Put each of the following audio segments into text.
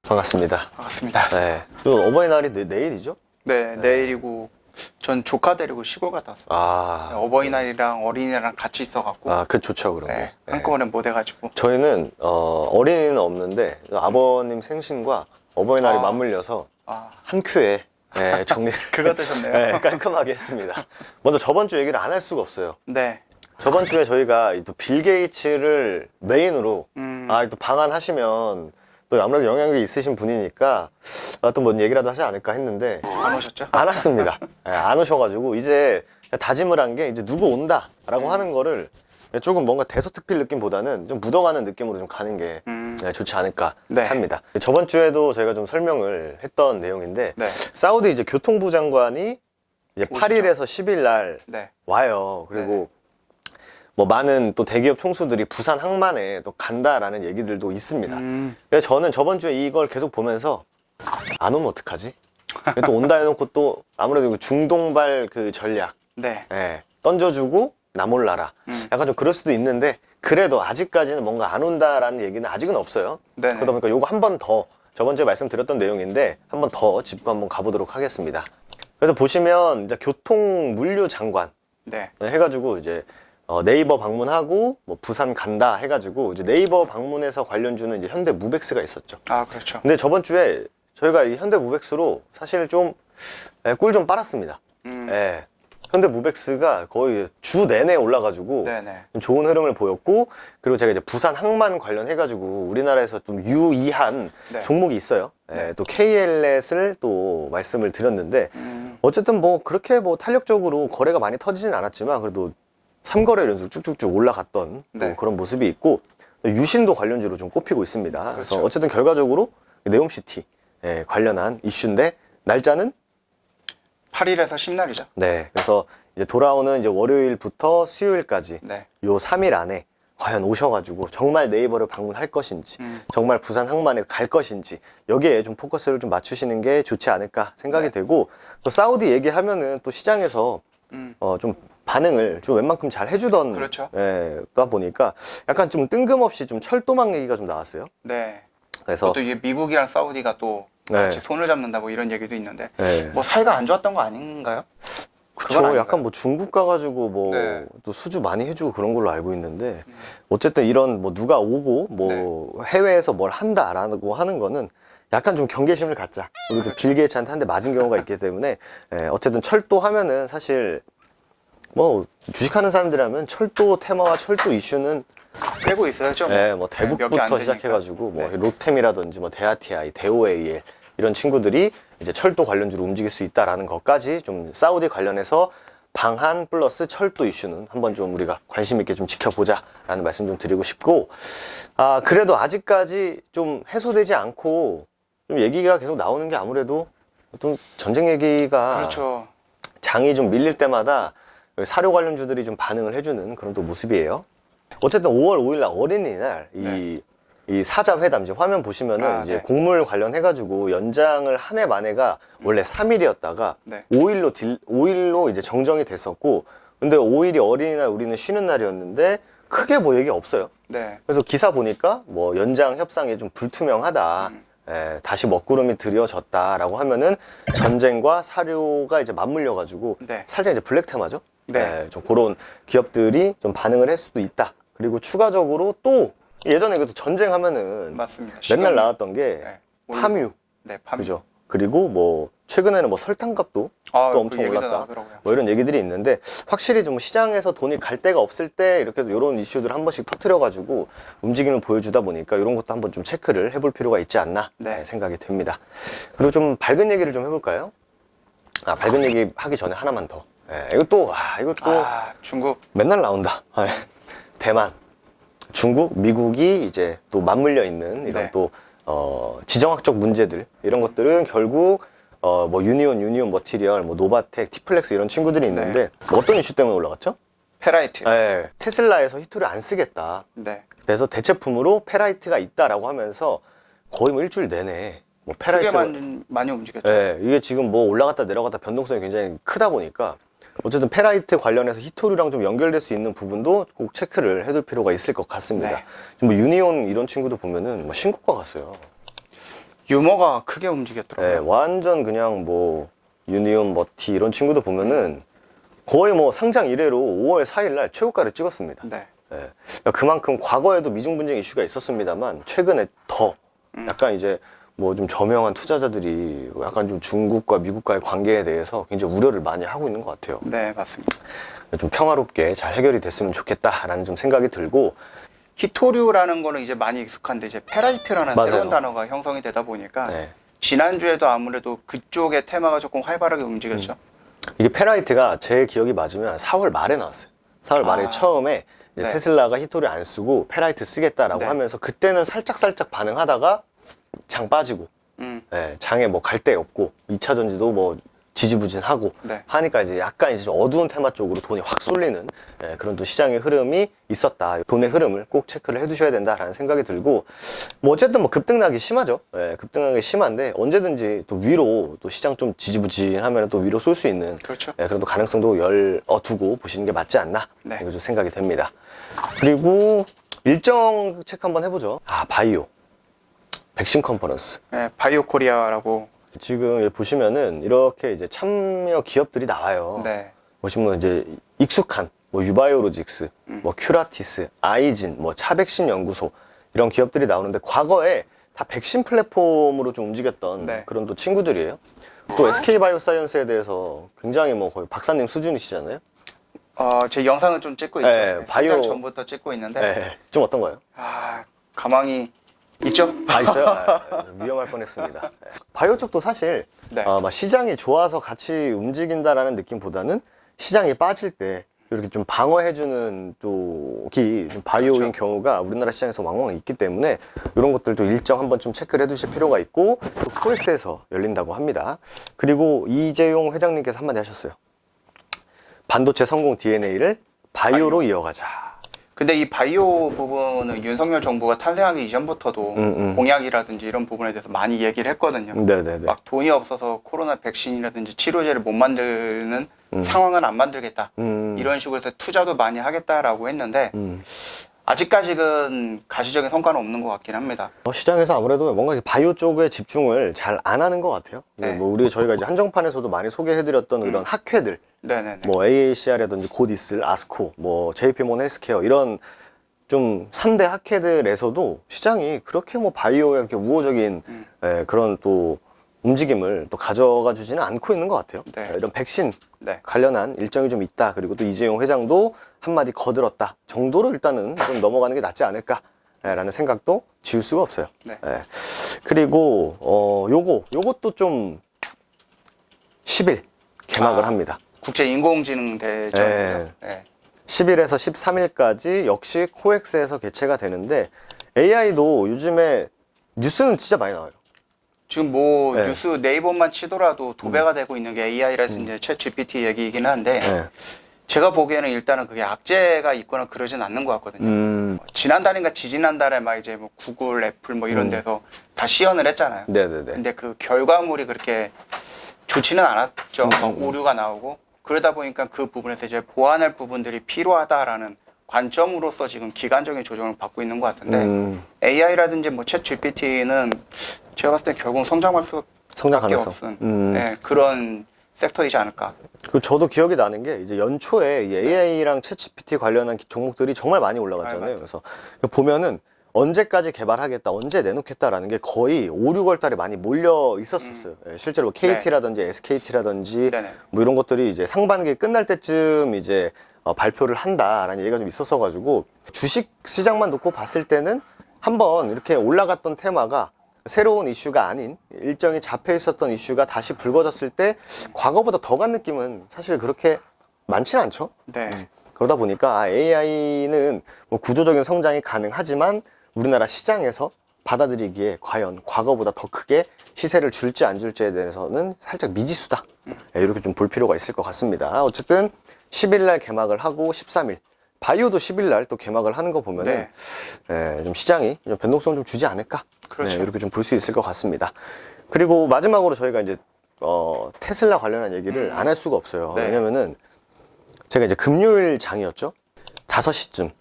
반갑습니다. 반갑습니다. 네. 또 어버이날이 내일이죠? 네, 내일이고 전 조카 데리고 시골 갔다 왔어요. 아, 어버이날이랑 어린이날이랑 같이 있어갖고 아, 그 좋죠, 그런 네, 거. 한꺼번에 못 해가지고. 저희는 어린이는 없는데 아버님 생신과 어버이날이 아. 맞물려서 아, 한 큐에 정리를 그거 되셨네요. 네, 깔끔하게 했습니다. 먼저 저번 주 얘기를 안 할 수가 없어요. 네. 저번 주에 저희가 또 빌 게이츠를 메인으로 또 방한하시면 또 아무래도 영향력이 있으신 분이니까 또 뭔 얘기라도 하지 않을까 했는데 안 오셨죠? 안 왔습니다. 네, 안 오셔가지고 이제 다짐을 한 게 이제 누구 온다라고 하는 거를 조금 뭔가 대서특필 느낌보다는 좀 묻어가는 느낌으로 좀 가는 게 좋지 않을까 네. 합니다. 저번 주에도 저희가 좀 설명을 했던 내용인데 네. 사우디 이제 교통부 장관이 이제 오시죠. 8일에서 10일 날 네. 와요. 그리고 뭐 많은 또 대기업 총수들이 부산 항만에 또 간다라는 얘기들도 있습니다. 근데 저는 저번 주에 이걸 계속 보면서 안 오면 어떡하지? 또 온다 해놓고 또 아무래도 중동발 그 전략 네. 던져주고 나 몰라라. 약간 좀 그럴 수도 있는데 그래도 아직까지는 뭔가 안 온다라는 얘기는 아직은 없어요. 네네. 그러다 보니까 요거 한 번 더 저번 주에 말씀드렸던 내용인데 한 번 더 짚고 한번 가보도록 하겠습니다. 그래서 보시면 이제 교통물류 장관 네. 해가지고 이제 네이버 방문하고 뭐 부산 간다 해가지고 이제 네이버 방문해서 관련주는 이제 현대무벡스가 있었죠. 아, 그렇죠. 근데 저번 주에 저희가 이 현대무벡스로 사실 좀 꿀 좀 빨았습니다. 예. 현대무벡스가 거의 주 내내 올라가지고 네네. 좀 좋은 흐름을 보였고, 그리고 제가 이제 부산 항만 관련해가지고 우리나라에서 좀 유의한 네. 종목이 있어요. 네. 또 KLS를 또 말씀을 드렸는데 어쨌든 뭐 그렇게 뭐 탄력적으로 거래가 많이 터지진 않았지만 그래도 3거래 연속 쭉쭉쭉 올라갔던 또 네. 그런 모습이 있고, 유신도 관련주로 좀 꼽히고 있습니다. 그래서 그렇죠. 어쨌든 결과적으로 네옴시티 관련한 이슈인데 날짜는 8일에서 10날이죠. 네, 그래서 이제 돌아오는 이제 월요일부터 수요일까지 네. 요 3일 안에 과연 오셔가지고 정말 네이버를 방문할 것인지, 정말 부산 항만에 갈 것인지, 여기에 좀 포커스를 좀 맞추시는 게 좋지 않을까 생각이 네. 되고, 또 사우디 얘기하면은 또 시장에서 좀 반응을 좀 웬만큼 잘 해주던 그렇죠. 다 보니까 약간 좀 뜬금없이 좀 철도망 얘기가 좀 나왔어요. 네. 그래서 또 이게 미국이랑 사우디가 또 같이 손을 잡는다 뭐 이런 얘기도 있는데 네. 뭐 사이가 안 좋았던 거 아닌가요? 그건 그쵸. 아닌가요? 약간 뭐 중국 가가지고 뭐 네. 또 수주 많이 해주고 그런 걸로 알고 있는데, 어쨌든 이런 뭐 누가 오고 뭐 네. 해외에서 뭘 한다라고 하는 거는 약간 좀 경계심을 갖자. 우리도 빌 게이츠한테 한 대 맞은 경우가 있기 때문에 어쨌든 철도 하면은 사실 뭐 주식하는 사람들이라면 철도 테마와 철도 이슈는 빼고 있어야죠. 뭐. 뭐 몇개안 대북부터 되니까. 시작해가지고 뭐 네. 로템이라든지 뭐 대아티아이, 대오에이엘 이런 친구들이 이제 철도 관련주로 움직일 수 있다라는 것까지 좀 사우디 관련해서 방한 플러스 철도 이슈는 한번 좀 우리가 관심 있게 좀 지켜보자라는 말씀 좀 드리고 싶고, 그래도 아직까지 좀 해소되지 않고 좀 얘기가 계속 나오는 게 아무래도 또 전쟁 얘기가 그렇죠. 장이 좀 밀릴 때마다 사료 관련주들이 좀 반응을 해주는 그런 또 모습이에요. 어쨌든 5월 5일 날 어린이날 이 사자회담, 이제 화면 보시면은 이제 네. 곡물 관련해가지고 연장을 한 해 만에가 원래 3일이었다가 네. 5일로 이제 정정이 됐었고, 근데 5일이 어린이날 우리는 쉬는 날이었는데 크게 뭐 얘기 없어요. 네. 그래서 기사 보니까 뭐 연장 협상이 좀 불투명하다. 다시 먹구름이 드려졌다라고 하면은 전쟁과 사료가 이제 맞물려가지고 네. 살짝 이제 블랙 테마죠. 네. 좀 그런 기업들이 좀 반응을 할 수도 있다. 그리고 추가적으로 또 예전에 그래도 전쟁 하면은 맞습니다. 맨날 나왔던 게 네. 파뮤, 네, 파뮤. 그죠? 그리고 뭐 최근에는 뭐 설탕값도 아, 또 엄청 그 얘기도 올랐다. 나오더라고요. 뭐 이런 얘기들이 있는데, 확실히 좀 시장에서 돈이 갈 데가 없을 때 이렇게 이런 이슈들을 한 번씩 터트려가지고 움직임을 보여주다 보니까 이런 것도 한번 좀 체크를 해볼 필요가 있지 않나 네. 생각이 됩니다. 그리고 좀 밝은 얘기를 좀 해볼까요? 밝은 얘기 하기 전에 하나만 더. 이것도 중국. 맨날 나온다. 대만, 중국, 미국이 이제 또 맞물려 있는 이런 네. 또 지정학적 문제들, 이런 것들은 결국 뭐 유니온 머티리얼, 뭐 노바텍, 티플렉스 이런 친구들이 있는데 뭐 어떤 이슈 때문에 올라갔죠? 페라이트. 테슬라에서 히토를 안 쓰겠다. 네. 그래서 대체품으로 페라이트가 있다라고 하면서 거의 뭐 일주일 내내 뭐 크게 페라이트 많이 움직였죠. 이게 지금 뭐 올라갔다 내려갔다 변동성이 굉장히 크다 보니까 어쨌든 페라이트 관련해서 히토류랑 좀 연결될 수 있는 부분도 꼭 체크를 해둘 필요가 있을 것 같습니다. 네. 지금 뭐 유니온 이런 친구도 보면은 뭐 신고가 갔어요. 유머가 크게 네, 움직였더라고요. 완전 그냥 뭐 유니온 머티 이런 친구도 보면은 거의 뭐 상장 이래로 5월 4일 날 최고가를 찍었습니다. 네. 예. 그러니까 그만큼 과거에도 미중 분쟁 이슈가 있었습니다만 최근에 더 약간 이제 뭐 좀 저명한 투자자들이 약간 좀 중국과 미국과의 관계에 대해서 굉장히 우려를 많이 하고 있는 것 같아요. 네, 맞습니다. 좀 평화롭게 잘 해결이 됐으면 좋겠다라는 좀 생각이 들고. 히토류라는 거는 이제 많이 익숙한데 이제 페라이트라는 맞아요. 새로운 단어가 형성이 되다 보니까 네. 지난주에도 아무래도 그쪽의 테마가 조금 활발하게 움직였죠. 이게 페라이트가 제 기억이 맞으면 4월 말에 나왔어요. 4월 말에 아. 처음에 이제 네. 테슬라가 히토리 안 쓰고 페라이트 쓰겠다라고 네. 하면서 그때는 살짝 반응하다가 장 빠지고 예, 장에 뭐 갈 데 없고 2차 전지도 뭐 지지부진하고 네. 하니까 이제 약간 이제 좀 어두운 테마 쪽으로 돈이 확 쏠리는 예, 그런 또 시장의 흐름이 있었다. 돈의 흐름을 꼭 체크를 해두셔야 된다라는 생각이 들고 뭐 어쨌든 뭐 급등락이 심하죠. 예, 급등락이 심한데 언제든지 또 위로 또 시장 좀 지지부진하면 또 위로 쏠 수 있는 그렇죠. 예, 그런 또 가능성도 두고 보시는 게 맞지 않나 네. 이거 좀 생각이 됩니다. 그리고 일정 체크 한번 해보죠. 바이오 백신 컨퍼런스. 네, 바이오 코리아라고. 지금 보시면은 이렇게 이제 참여 기업들이 나와요. 네. 보시면 이제 익숙한 뭐 유바이오로직스, 뭐 큐라티스, 아이진, 뭐 차백신 연구소 이런 기업들이 나오는데 과거에 다 백신 플랫폼으로 좀 움직였던 네. 그런 또 친구들이에요. 또 SK바이오사이언스에 대해서 굉장히 뭐 거의 박사님 수준이시잖아요. 제 영상은 좀 찍고 있죠. 네, 네, 바이오- 3달 전부터 찍고 있는데 네, 좀 어떤가요? 가망이 있죠? 있어요? 위험할 뻔했습니다. 네. 바이오 쪽도 사실 네. 막 시장이 좋아서 같이 움직인다라는 느낌보다는 시장이 빠질 때 이렇게 좀 방어해주는 쪽이 좀 바이오인 그렇죠. 경우가 우리나라 시장에서 왕왕 있기 때문에 이런 것들도 일정 한번 좀 체크를 해두실 필요가 있고 또 코엑스에서 열린다고 합니다. 그리고 이재용 회장님께서 한마디 하셨어요. 반도체 성공 DNA를 바이오로 이어가자. 근데 이 바이오 부분은 윤석열 정부가 탄생하기 이전부터도 공약이라든지 이런 부분에 대해서 많이 얘기를 했거든요. 네네네. 막 돈이 없어서 코로나 백신이라든지 치료제를 못 만드는 상황은 안 만들겠다. 이런 식으로 해서 투자도 많이 하겠다라고 했는데 아직까지는 가시적인 성과는 없는 것 같긴 합니다. 시장에서 아무래도 뭔가 이 바이오 쪽에 집중을 잘 안 하는 것 같아요. 네. 뭐 저희가 이제 한정판에서도 많이 소개해드렸던 이런 학회들, 네네네. 뭐 AACR이라든지 곧 있을 아스코, 뭐 JP모건 헬스케어 이런 좀 3대 학회들에서도 시장이 그렇게 뭐 바이오에 이렇게 우호적인 그런 또 움직임을 또 가져가 주지는 않고 있는 것 같아요. 네. 이런 백신 네. 관련한 일정이 좀 있다. 그리고 또 이재용 회장도 한마디 거들었다 정도로 일단은 좀 넘어가는 게 낫지 않을까라는 생각도 지울 수가 없어요. 네. 예. 그리고 요것도 좀 10일 개막을 합니다. 국제 인공지능 대전이죠. 네. 네. 10일에서 13일까지 역시 코엑스에서 개최가 되는데 AI도 요즘에 뉴스는 진짜 많이 나와요. 지금 뭐 네. 뉴스 네이버만 치더라도 도배가 되고 있는 게 AI라서 이제 챗 GPT 얘기이긴 한데 네. 제가 보기에는 일단은 그게 악재가 있거나 그러진 않는 것 같거든요. 지난달인가 지지난달에 막 이제 뭐 구글, 애플 뭐 이런 데서 다 시연을 했잖아요. 네네네. 근데 그 결과물이 그렇게 좋지는 않았죠. 막 오류가 나오고 그러다 보니까 그 부분에서 이제 보완할 부분들이 필요하다라는 관점으로서 지금 기간적인 조정을 받고 있는 것 같은데 AI라든지 뭐 챗 GPT는 제가 봤을 때 결국 성장할 수밖에 성장 가능성. 없은 네, 그런 섹터이지 않을까. 그 저도 기억이 나는 게 이제 연초에 이 AI랑 챗GPT 관련한 종목들이 정말 많이 올라갔잖아요. 그래서 보면은 언제까지 개발하겠다, 언제 내놓겠다라는 게 거의 5, 6월 달에 많이 몰려 있었었어요. 예, 실제로 뭐 KT라든지 SKT라든지 네네. 뭐 이런 것들이 이제 상반기 끝날 때쯤 이제 발표를 한다라는 얘기가 좀 있었어가지고 주식 시장만 놓고 봤을 때는 한번 이렇게 올라갔던 테마가 새로운 이슈가 아닌 일정이 잡혀 있었던 이슈가 다시 불거졌을 때 과거보다 더 간 느낌은 사실 그렇게 많지는 않죠. 네. 그러다 보니까 AI는 뭐 구조적인 성장이 가능하지만 우리나라 시장에서 받아들이기에 과연 과거보다 더 크게 시세를 줄지 안 줄지에 대해서는 살짝 미지수다. 이렇게 좀 볼 필요가 있을 것 같습니다. 어쨌든 10일 날 개막을 하고 13일 바이오도 10일 날 또 개막을 하는 거 보면은 좀 시장이 좀 변동성 좀 주지 않을까? 그렇죠. 이렇게 좀 볼 수 있을 것 같습니다. 그리고 마지막으로 저희가 이제 테슬라 관련한 얘기를 안 할 수가 없어요. 네. 왜냐면은 제가 이제 금요일 장이었죠. 5시쯤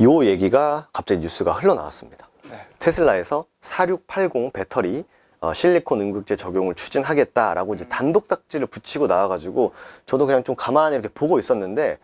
요 얘기가 갑자기 뉴스가 흘러나왔습니다. 네. 테슬라에서 4680 배터리 실리콘 음극재 적용을 추진하겠다라고 이제 단독 딱지를 붙이고 나와가지고 저도 그냥 좀 가만히 이렇게 보고 있었는데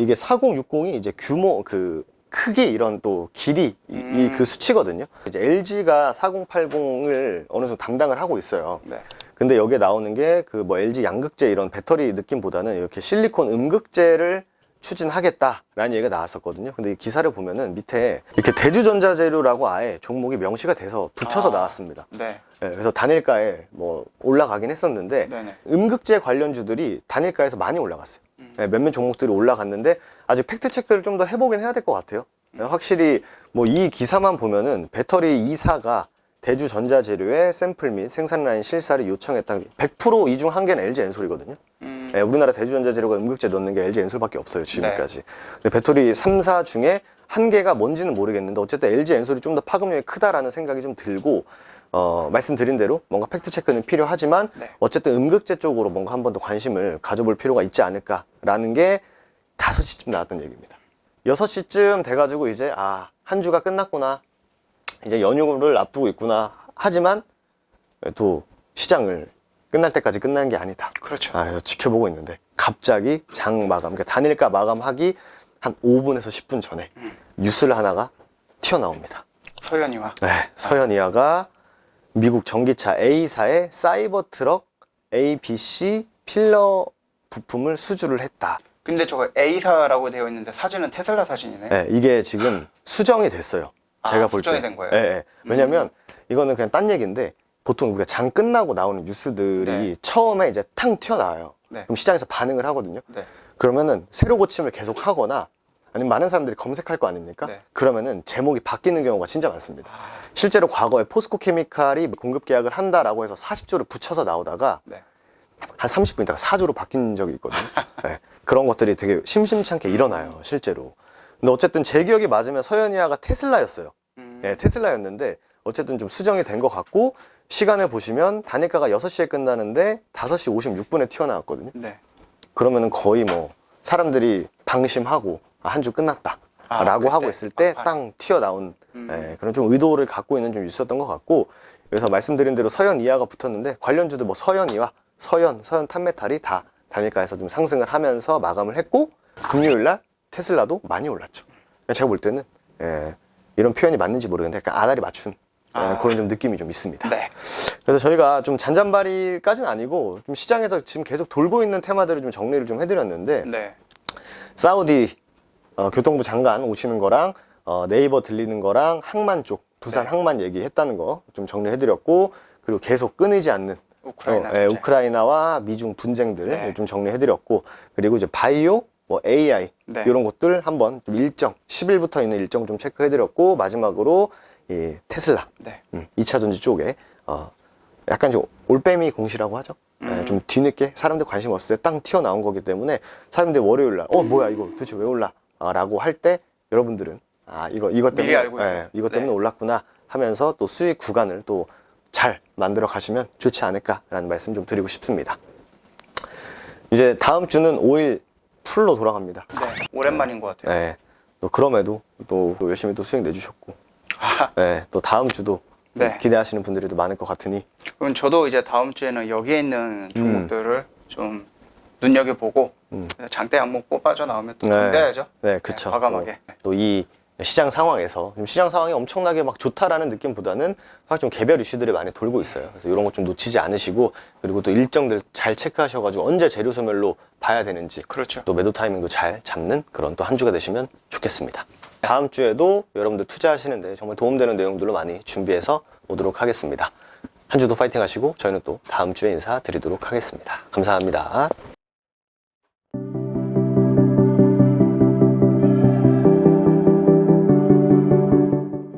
이게 4060이 이제 규모 그 크기 이런 또 길이 이 그 수치거든요. 이제 LG가 4080을 어느 정도 담당을 하고 있어요. 네. 근데 여기에 나오는 게 그 뭐 LG 양극재 이런 배터리 느낌보다는 이렇게 실리콘 음극재를 추진하겠다라는 얘기가 나왔었거든요. 근데 이 기사를 보면은 밑에 이렇게 대주전자재료라고 아예 종목이 명시가 돼서 붙여서 나왔습니다. 네. 네, 그래서 단일가에 뭐 올라가긴 했었는데 네네. 음극재 관련주들이 단일가에서 많이 올라갔어요. 네, 몇몇 종목들이 올라갔는데 아직 팩트 체크를 좀 더 해보긴 해야 될 것 같아요. 네, 확실히 뭐 이 기사만 보면은 배터리 2사가 대주전자재료의 샘플 및 생산 라인 실사를 요청했다. 100% 이 중 한 개는 LG 엔솔이거든요. 네, 우리나라 대주전자재료가 음극재 넣는 게 LG 엔솔밖에 없어요, 지금까지. 근데 배터리 3사 중에 한 개가 뭔지는 모르겠는데 어쨌든 LG 엔솔이 좀 더 파급력이 크다라는 생각이 좀 들고 말씀드린 대로 뭔가 팩트 체크는 필요하지만 네. 어쨌든 음극재 쪽으로 뭔가 한 번 더 관심을 가져볼 필요가 있지 않을까라는 게 5시쯤 나왔던 얘기입니다. 6시쯤 돼가지고 이제 한 주가 끝났구나, 이제 연휴를 앞두고 있구나 하지만 또 시장을 끝날 때까지 끝난 게 아니다. 그렇죠. 그래서 지켜보고 있는데 갑자기 장 마감, 그러니까 단일가 마감하기 한 5분에서 10분 전에 뉴스를 하나가 튀어나옵니다. 서현이와. 네, 서현이아가 미국 전기차 A사의 사이버 트럭 ABC 필러 부품을 수주를 했다. 근데 저거 A사라고 되어 있는데 사진은 테슬라 사진이네. 네, 이게 지금 수정이 됐어요. 제가 볼 때. 수정이 된 거예요? 네, 네. 왜냐면 이거는 그냥 딴 얘기인데 보통 우리가 장 끝나고 나오는 뉴스들이 네. 처음에 이제 탕 튀어나와요. 네. 그럼 시장에서 반응을 하거든요. 네. 그러면은 새로 고침을 계속 하거나 아니면 많은 사람들이 검색할 거 아닙니까? 네. 그러면은 제목이 바뀌는 경우가 진짜 많습니다. 실제로 과거에 포스코 케미칼이 공급 계약을 한다라고 해서 40조를 붙여서 나오다가 네. 한 30분 있다가 4조로 바뀐 적이 있거든요. 네. 그런 것들이 되게 심심찮게 일어나요, 실제로. 근데 어쨌든 제 기억이 맞으면 서현이아가 테슬라였어요. 네, 테슬라였는데 어쨌든 좀 수정이 된 것 같고 시간을 보시면 단일가가 6시에 끝나는데 5시 56분에 튀어나왔거든요. 네. 그러면은 거의 뭐 사람들이 방심하고 한 주 끝났다 라고 그때? 하고 있을 때 땅 튀어나온 그런 좀 의도를 갖고 있는 좀 뉴스였던 것 같고, 그래서 말씀드린 대로 서현이아가 붙었는데 관련주도 뭐 서현이와 서현 탄메탈이 다 단일가에서 좀 상승을 하면서 마감을 했고 금요일날 테슬라도 많이 올랐죠. 제가 볼 때는 이런 표현이 맞는지 모르겠는데 약간 아다리 맞춘 그런 좀 느낌이 좀 있습니다. 네. 그래서 저희가 좀 잔잔바리까지는 아니고 좀 시장에서 지금 계속 돌고 있는 테마들을 좀 정리를 좀 해드렸는데 네. 사우디 교통부 장관 오시는 거랑 네이버 들리는 거랑 항만 쪽 부산 항만 얘기했다는 거 좀 정리해드렸고, 그리고 계속 끊이지 않는 우크라이나 전쟁. 우크라이나와 미중 분쟁들 네. 좀 정리해드렸고, 그리고 이제 바이오, 뭐 AI 네. 이런 것들 한번 좀 일정 10일부터 있는 일정 좀 체크해드렸고, 마지막으로 이 테슬라 네. 2차 전지 쪽에 약간 좀 올빼미 공시라고 하죠. 좀 뒤늦게 사람들 관심 없을 때 땅 튀어나온 거기 때문에 사람들이 월요일날 뭐야 이거 도대체 왜 올라? 라고 할 때 여러분들은 이것 때문에 미리 알고 있어요. 이것 때문에 네. 올랐구나 하면서 또 수익 구간을 또 잘 만들어 가시면 좋지 않을까라는 말씀 좀 드리고 싶습니다. 이제 다음 주는 5일 풀로 돌아갑니다. 네. 오랜만인 것 같아요. 네. 또 그럼에도 또 열심히 또 수익 내주셨고, 네. 또 다음 주도 네. 기대하시는 분들이 또 많을 것 같으니 그럼 저도 이제 다음 주에는 여기에 있는 종목들을 좀 눈여겨보고 장대 항목 뽑아져 나오면 또 준비해야죠. 네, 그쵸. 과감하게. 또 이 시장 상황에서 지금 시장 상황이 엄청나게 막 좋다라는 느낌보다는 확실히 좀 개별 이슈들이 많이 돌고 있어요. 그래서 이런 것 좀 놓치지 않으시고, 그리고 또 일정들 잘 체크하셔가지고 언제 재료 소멸로 봐야 되는지, 그렇죠. 또 매도 타이밍도 잘 잡는 그런 또 한 주가 되시면 좋겠습니다. 다음 주에도 여러분들 투자하시는데 정말 도움되는 내용들로 많이 준비해서 오도록 하겠습니다. 한 주도 파이팅 하시고 저희는 또 다음 주에 인사드리도록 하겠습니다. 감사합니다.